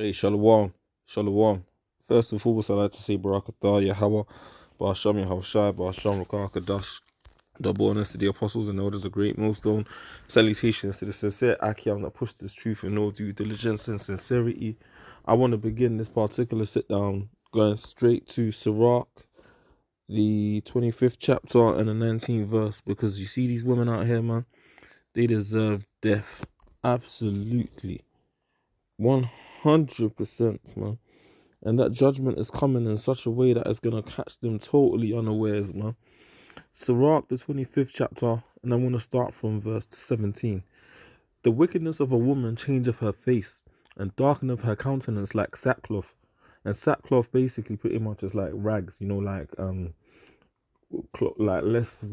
Hey, Shalom. Shalom. First and foremost, I'd like to say Barakatah Yahweh, Ba'asham Yahushai, Ba'asham Rakakadash. Double honors to the apostles and elders of great millstone. Salutations to the sincere Akiam that pushed this truth in all due diligence and sincerity. I want to begin this particular sit down going straight to Sirach, the 25th chapter and the 19th verse, because you see these women out here, man, they deserve death. Absolutely. 100%, man. And that judgment is coming in such a way that it's going to catch them totally unawares, man. Sirach, the 25th chapter, and I want to start from verse 17. The wickedness of a woman changeth her face, and darkeneth her countenance like sackcloth. And sackcloth basically pretty much is like rags, like less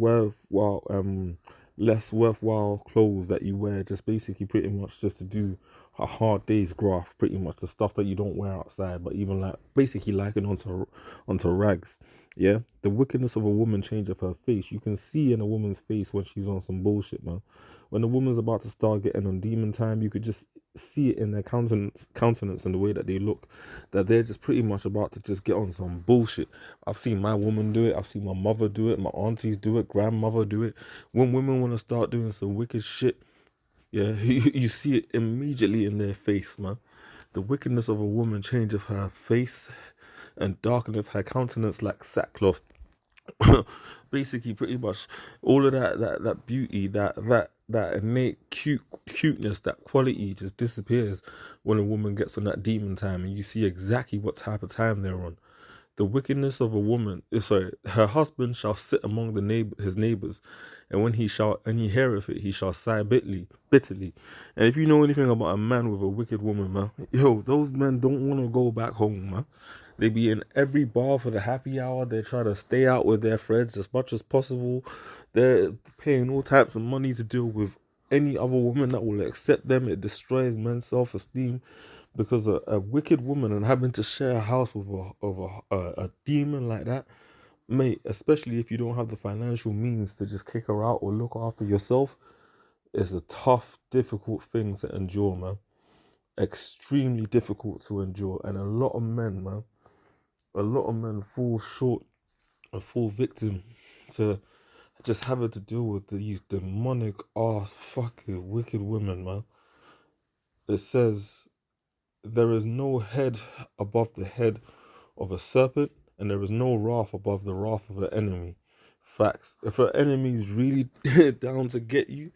worthwhile clothes that you wear, just basically pretty much just to do a hard day's graft, pretty much the stuff that you don't wear outside, but even like basically liken onto rags. Yeah, the wickedness of a woman changeth her face. You can see in a woman's face when she's on some bullshit, man. When a woman's about to start getting on demon time, you could just see it in their countenance and the way that they look, that they're just pretty much about to just get on some bullshit. I've seen my woman do it. I've seen my mother do it. My aunties do it. Grandmother do it. When women want to start doing some wicked shit, yeah, you see it immediately in their face, man. The wickedness of a woman changeth her face and darkeneth her countenance like sackcloth. Basically, pretty much all of that beauty, that innate cuteness, that quality just disappears when a woman gets on that demon time, and you see exactly what type of time they're on. The wickedness of a woman, her husband shall sit among his neighbors, and when he heareth it, he shall sigh bitterly. And if you know anything about a man with a wicked woman, man, yo, those men don't want to go back home, man. They be in every bar for the happy hour. They try to stay out with their friends as much as possible. They're paying all types of money to deal with any other woman that will accept them. It destroys men's self-esteem because a wicked woman and having to share a house with a demon like that, mate, especially if you don't have the financial means to just kick her out or look after yourself, is a tough, difficult thing to endure, man. Extremely difficult to endure. And a lot of men fall short and fall victim to just having to deal with these demonic ass fucking wicked women, man. It says there is no head above the head of a serpent, and there is no wrath above the wrath of an enemy. Facts. If an enemy is really down to get you,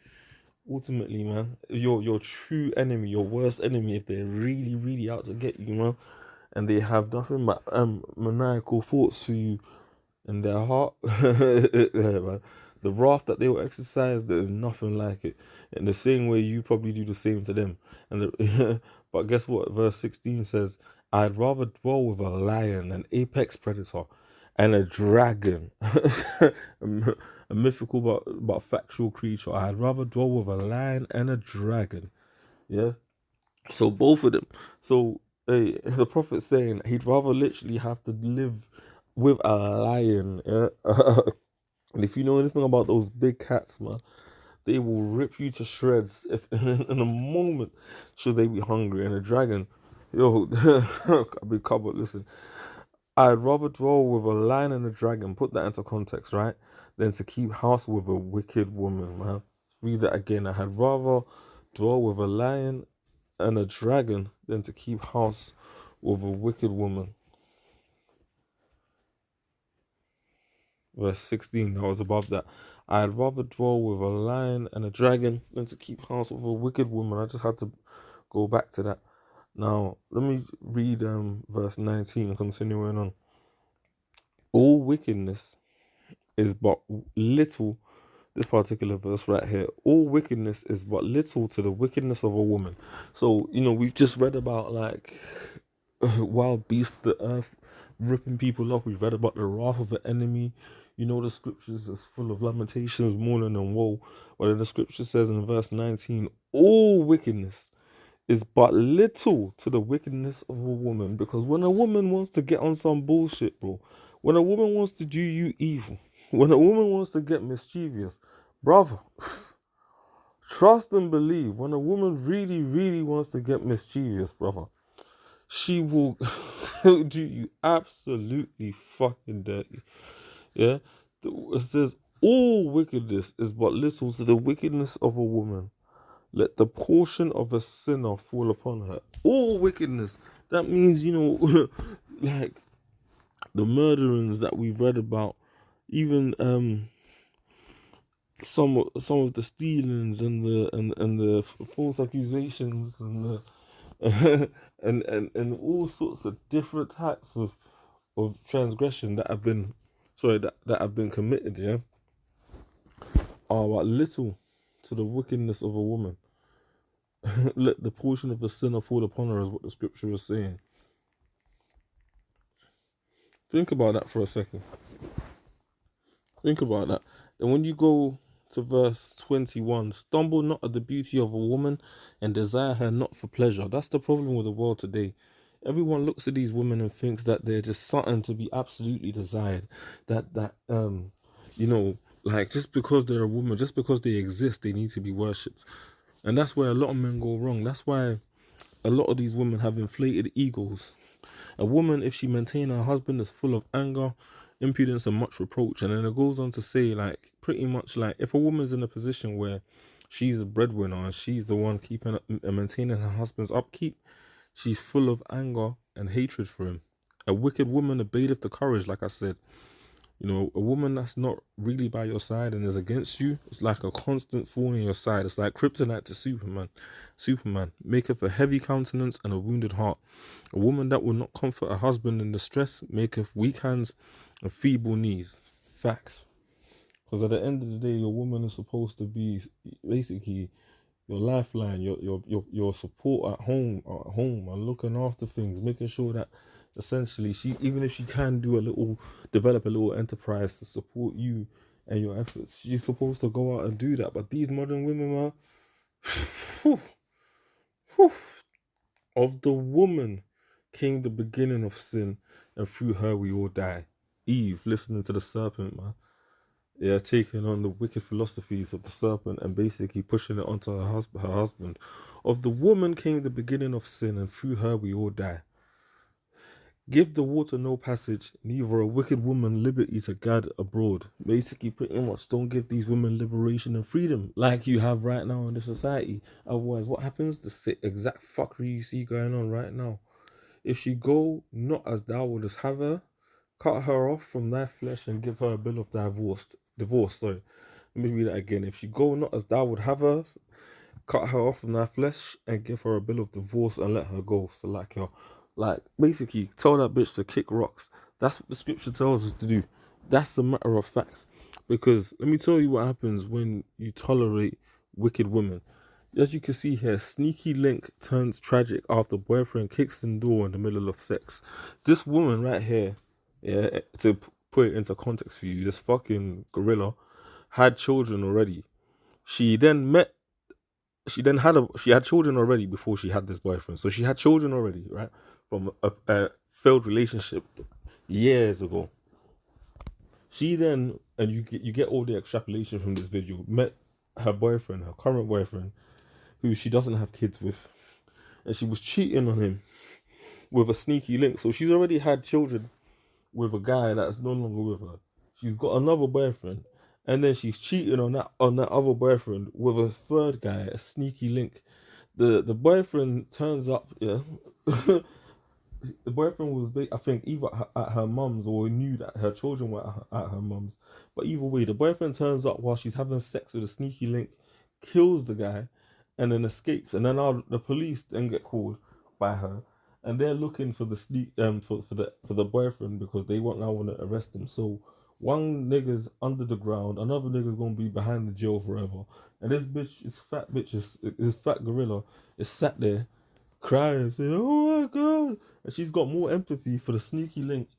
ultimately, man, your true enemy, your worst enemy, if they're really, really out to get you, man, and they have nothing but maniacal thoughts for you in their heart, yeah, man. The wrath that they will exercise, there is nothing like it. In the same way, you probably do the same to them. But guess what? Verse 16 says, I'd rather dwell with a lion, an apex predator, and a dragon, a mythical but factual creature. I'd rather dwell with a lion and a dragon. Yeah. So both of them. So the prophet's saying he'd rather literally have to live with a lion. Yeah? And if you know anything about those big cats, man, they will rip you to shreds if in a moment should they be hungry. And a dragon, yo, I'll be covered. Listen, I'd rather dwell with a lion and a dragon. Put that into context, right? Than to keep house with a wicked woman, man. Read that again. I had rather dwell with a lion and a dragon than to keep house with a wicked woman. Verse 16, I was above that. I'd rather dwell with a lion and a dragon than to keep house with a wicked woman. I just had to go back to that. Now, let me read verse 19, continuing on. All wickedness is but little, this particular verse right here, all wickedness is but little to the wickedness of a woman. So, we've just read about like wild beasts of the earth ripping people up. We've read about the wrath of the enemy. The scriptures is full of lamentations, mourning, and woe. But then the scripture says in verse 19, all wickedness is but little to the wickedness of a woman. Because when a woman wants to get on some bullshit, bro, when a woman wants to do you evil, when a woman wants to get mischievous, brother, trust and believe, when a woman really, really wants to get mischievous, brother, She will do you absolutely fucking dirty. Yeah? It says, all wickedness is but little to the wickedness of a woman. Let the portion of a sinner fall upon her. All wickedness. That means, like the murderings that we've read about, even some of the stealings and the false accusations and the and all sorts of different types of transgression that have been that have been committed, yeah, are but little to the wickedness of a woman. Let the portion of a sinner fall upon her, is what the scripture is saying. Think about that for a second. Think about that. And when you go to verse 21, stumble not at the beauty of a woman and desire her not for pleasure. That's the problem with the world today. Everyone looks at these women and thinks that they're just something to be absolutely desired. That like just because they're a woman, just because they exist, they need to be worshipped. And that's where a lot of men go wrong. That's why a lot of these women have inflated egos. A woman, if she maintain her husband, is full of anger, impudence, and much reproach. And then it goes on to say, like, pretty much like, if a woman's in a position where she's a breadwinner and she's the one keeping and maintaining her husband's upkeep, she's full of anger and hatred for him. A wicked woman abateth the courage, like I said. A woman that's not really by your side and is against you, it's like a constant thorn in your side. It's like kryptonite to Superman. Superman maketh a heavy countenance and a wounded heart. A woman that will not comfort her husband in distress maketh weak hands and feeble knees. Facts. Because at the end of the day, your woman is supposed to be basically your lifeline, your support at home, and looking after things, making sure that essentially she, even if she can develop a little enterprise to support you and your efforts, she's supposed to go out and do that. But these modern women are of the woman came the beginning of sin, and through her we all die. Eve, listening to the serpent, man. Yeah, taking on the wicked philosophies of the serpent and basically pushing it onto her husband. Of the woman came the beginning of sin, and through her we all die. Give the water no passage, neither a wicked woman liberty to gad abroad. Basically, pretty much, don't give these women liberation and freedom like you have right now in the society. Otherwise, what happens? The exact fuckery you see going on right now. If she go not as thou wouldest have her, cut her off from thy flesh and give her a bill of divorce. Divorce, sorry. Let me read that again. If she go not as thou would have her, cut her off from thy flesh and give her a bill of divorce and let her go. So basically tell that bitch to kick rocks. That's what the scripture tells us to do. That's a matter of facts. Because let me tell you what happens when you tolerate wicked women. As you can see here, sneaky link turns tragic after boyfriend kicks in door in the middle of sex. This woman right here, yeah, to put it into context for you, this fucking gorilla had children already. She then met, she had children already before she had this boyfriend. So she had children already, right? From a failed relationship years ago. She then, and you get all the extrapolation from this video, met her boyfriend, her current boyfriend, who she doesn't have kids with, and she was cheating on him with a sneaky link. So she's already had children with a guy that's no longer with her. She's got another boyfriend, and then she's cheating on that other boyfriend with a third guy, a sneaky link. The boyfriend turns up, yeah. The boyfriend was, I think, either at her mum's or knew that her children were at her mum's. But either way, the boyfriend turns up while she's having sex with a sneaky link, kills the guy, and then escapes. And then the police then get called by her, and they're looking for the for the boyfriend because they want to arrest him. So one nigga's under the ground, another nigga's gonna be behind the jail forever, and this fat gorilla is sat there crying and saying, "Oh my god!" And she's got more empathy for the sneaky link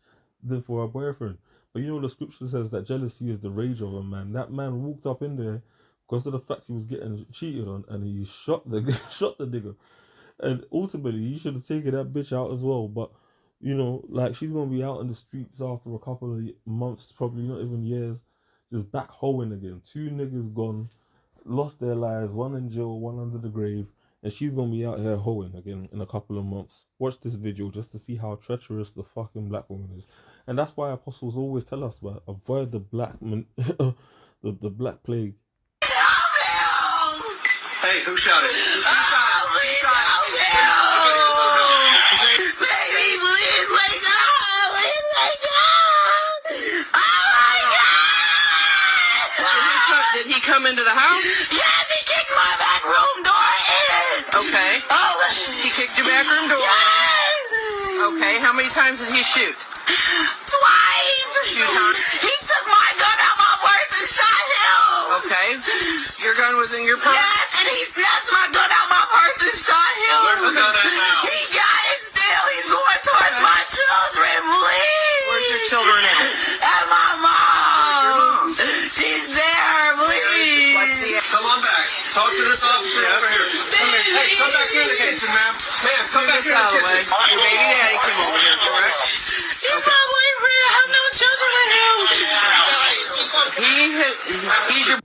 than for her boyfriend. But the scripture says that jealousy is the rage of a man. That man walked up in there because of the fact he was getting cheated on, and he shot the shot the nigga. And ultimately, he should have taken that bitch out as well. But like she's gonna be out in the streets after a couple of months, probably not even years, just back hoeing again. Two niggas gone, lost their lives, one in jail, one under the grave, and she's gonna be out here hoeing again in a couple of months. Watch this video just to see how treacherous the fucking black woman is, and that's why apostles always tell us about avoid the the black plague. Hey, who shot it? Who shot it? Baby, please wake up! Please wake up! Oh my God! Did he come into the house? Yes, he kicked my back room door in! Okay. Oh, He kicked your back room door. yes! Okay. How many times did he shoot? Twice! Two times. He took my gun out my purse and shot him! Okay. Your gun was in your purse? Yes, and he snatched my gun out my purse and shot him! Where's the gun at now? He got it still! He's going towards my children, please! Where's your children at? And my mom! Your mom? She's there, please! Let's see. Come on back. Talk to this officer over here. Come here. Hey, come back here in the kitchen, ma'am. Ma'am, come back This here in out the of the way. kitchen. Your baby daddy came over here, correct? He's my boyfriend! I have no children with him! He's your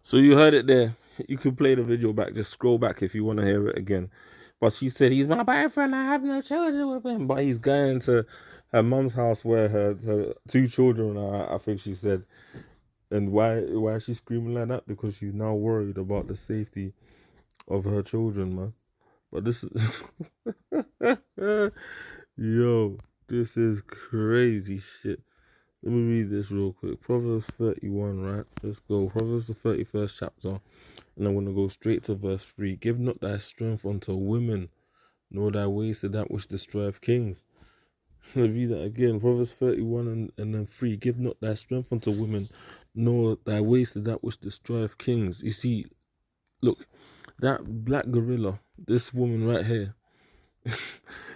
So you heard it there. You could play the video back. Just scroll back if you want to hear it again. But she said, he's my boyfriend. I have no children with him. But he's going to her mum's house where her two children are, I think she said. And why is she screaming like that? Because she's now worried about the safety of her children, man. But this is... Yo, this is crazy shit. Let me read this real quick. Proverbs 31, right? Let's go. Proverbs the 31st chapter. And I'm going to go straight to verse 3. Give not thy strength unto women, nor thy ways to that which destroyeth kings. Let me read that again. Proverbs 31 and then 3. Give not thy strength unto women, nor thy ways to that which destroyeth kings. You see, look, that black gorilla, this woman right here,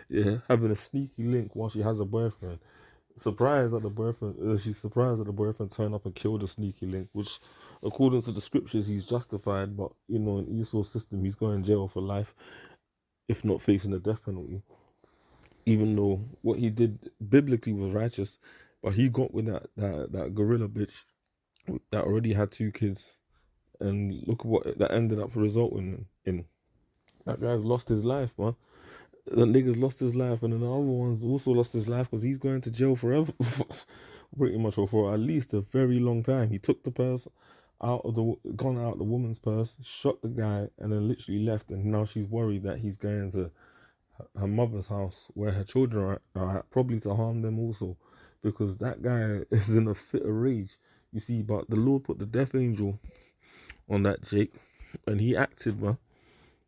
yeah, having a sneaky link while she has a boyfriend. Surprised that the boyfriend, she's surprised that the boyfriend turned up and killed the sneaky link, which, according to the scriptures, he's justified. But you know, in Esau's system, he's going to jail for life, if not facing the death penalty. Even though what he did biblically was righteous, but he got with that gorilla bitch that already had 2 kids, and look what that ended up resulting in. That guy's lost his life, man. The nigga's lost his life, and then the other one's also lost his life because he's going to jail forever, pretty much, or for at least a very long time. He took the purse gone out the woman's purse, shot the guy, and then literally left. And now she's worried that he's going to her mother's house where her children are at, probably to harm them also, because that guy is in a fit of rage. You see, but the Lord put the death angel on that Jake, and he acted, man.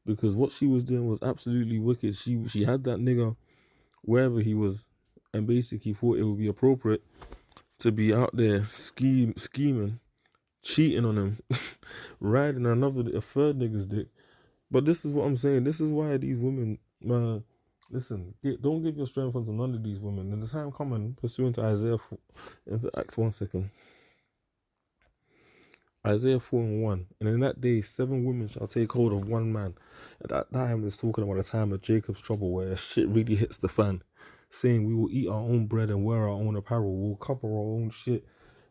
Because what she was doing was absolutely wicked. She had that nigga wherever he was, and basically thought it would be appropriate to be out there scheming, cheating on him, riding a third nigga's dick. But this is what I'm saying. This is why these women, man, listen, don't give your strength unto none of these women. And the time coming, pursuant to Isaiah 4, in Acts 1 second. Isaiah 4:1, and in that day 7 women shall take hold of one man. At that time, it's talking about a time of Jacob's trouble where shit really hits the fan, saying we will eat our own bread and wear our own apparel, we'll cover our own shit.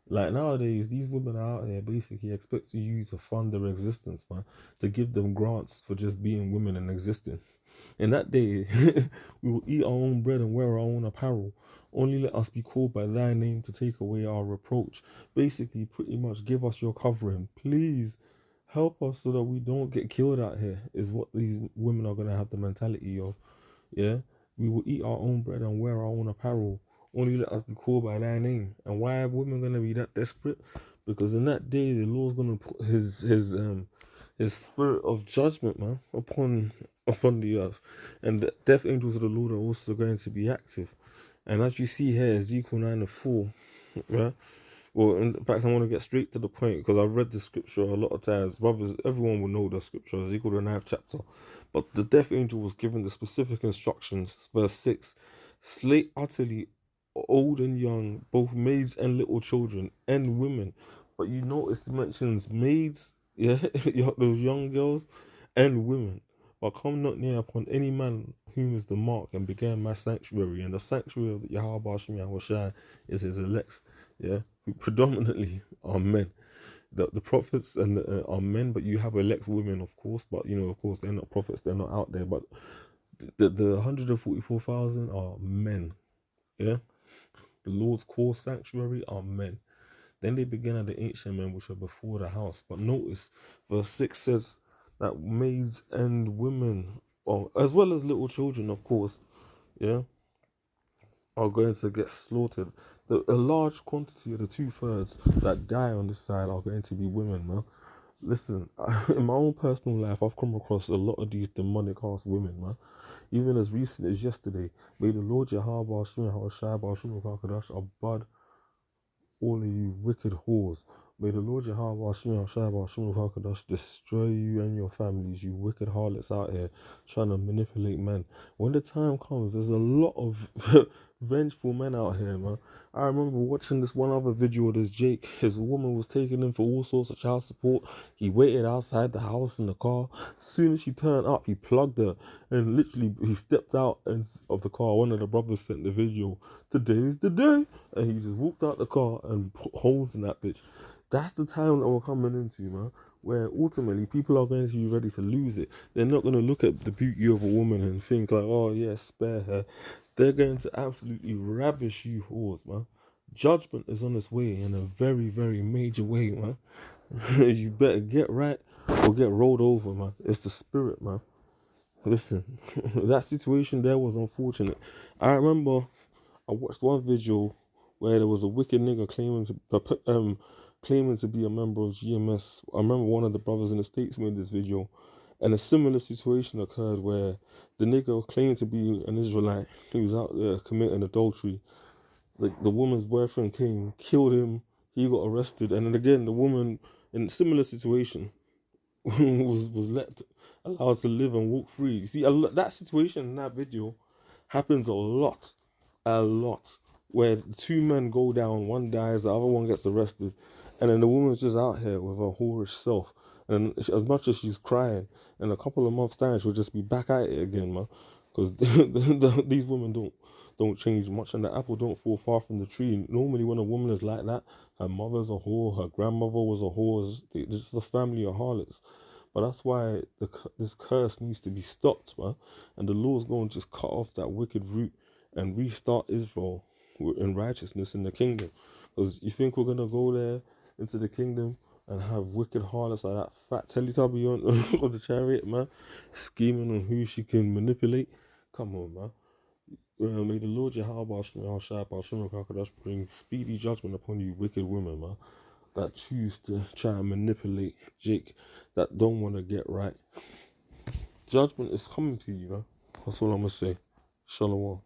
Like nowadays, these women are out here basically expecting you to fund their existence, man, to give them grants for just being women and existing. In that day, we will eat our own bread and wear our own apparel. Only let us be called by thy name to take away our reproach. Basically, pretty much give us your covering. Please help us so that we don't get killed out here, is what these women are going to have the mentality of. Yeah? We will eat our own bread and wear our own apparel. Only let us be called by thy name. And why are women going to be that desperate? Because in that day, the Lord's going to put his spirit of judgment, man, upon the earth. And the death angels of the Lord are also going to be active. And as you see here, Ezekiel 9:4, right? Well, in fact, I want to get straight to the point because I've read the scripture a lot of times. Brothers, everyone will know the scripture, Ezekiel the 9th chapter. But the death angel was given the specific instructions. Verse 6, slay utterly old and young, both maids and little children, and women. But you notice it mentions maids, yeah, those young girls, and women. But come not near upon any man whom is the mark, and began my sanctuary. And the sanctuary of Yahweh Hashem Yahushua is his elects, yeah, who predominantly are men. the prophets and are men, but you have elect women, of course. But of course, they're not prophets; they're not out there. But the 144,000 are men. Yeah, the Lord's core sanctuary are men. Then they begin at the ancient men, which are before the house. But notice, verse 6 says that maids and women, or as well as little children, of course, yeah, are going to get slaughtered. A large quantity of the 2/3 that die on this side are going to be women, man. Listen, in my own personal life, I've come across a lot of these demonic ass women, man. Even as recent as yesterday, may the Lord Yahweh Shemah Shai Shemah Kakadash abad all of you wicked whores. May the Lord Yahweh Shemah destroy you and your families, you wicked harlots out here trying to manipulate men. When the time comes, there's a lot of vengeful men out here, man. I remember watching this one other video of this Jake. His woman was taking him for all sorts of child support. He waited outside the house in the car. As soon as she turned up, he plugged her and literally he stepped out of the car. One of the brothers sent the video. Today's the day, and he just walked out the car and put holes in that bitch. That's the time that we're coming into, man, where ultimately people are going to be ready to lose it. They're not going to look at the beauty of a woman and think like, oh yeah, spare her. They're going to absolutely ravish you whores, man. Judgment is on its way in a very, very major way, man. You better get right or get rolled over, man. It's the spirit, man. Listen, that situation there was unfortunate. I remember I watched one video where there was a wicked nigga claiming to be a member of GMS. I remember one of the brothers in the States made this video, and a similar situation occurred where the nigga claimed to be an Israelite. He was out there committing adultery. Like the woman's boyfriend came, killed him. He got arrested, and then again the woman in a similar situation was allowed to live and walk free. You see, that situation in that video happens a lot, where the two men go down, one dies, the other one gets arrested, and then the woman's just out here with her whorish self. And as much as she's crying, in a couple of months' time, she'll just be back at it again, man. Because these women don't change much, and the apple don't fall far from the tree. Normally, when a woman is like that, her mother's a whore, her grandmother was a whore. It's just a family of harlots. But that's why this curse needs to be stopped, man. And the Lord's going to just cut off that wicked root and restart Israel in righteousness in the kingdom. Because you think we're going to go there into the kingdom and have wicked harlots like that fat Teletubby on the chariot, man, scheming on who she can manipulate? Come on, man. May the Lord Yahweh bring speedy judgment upon you wicked women, man, that choose to try and manipulate Jake, that don't want to get right. Judgment is coming to you, man. That's all I'm going to say. Shalom.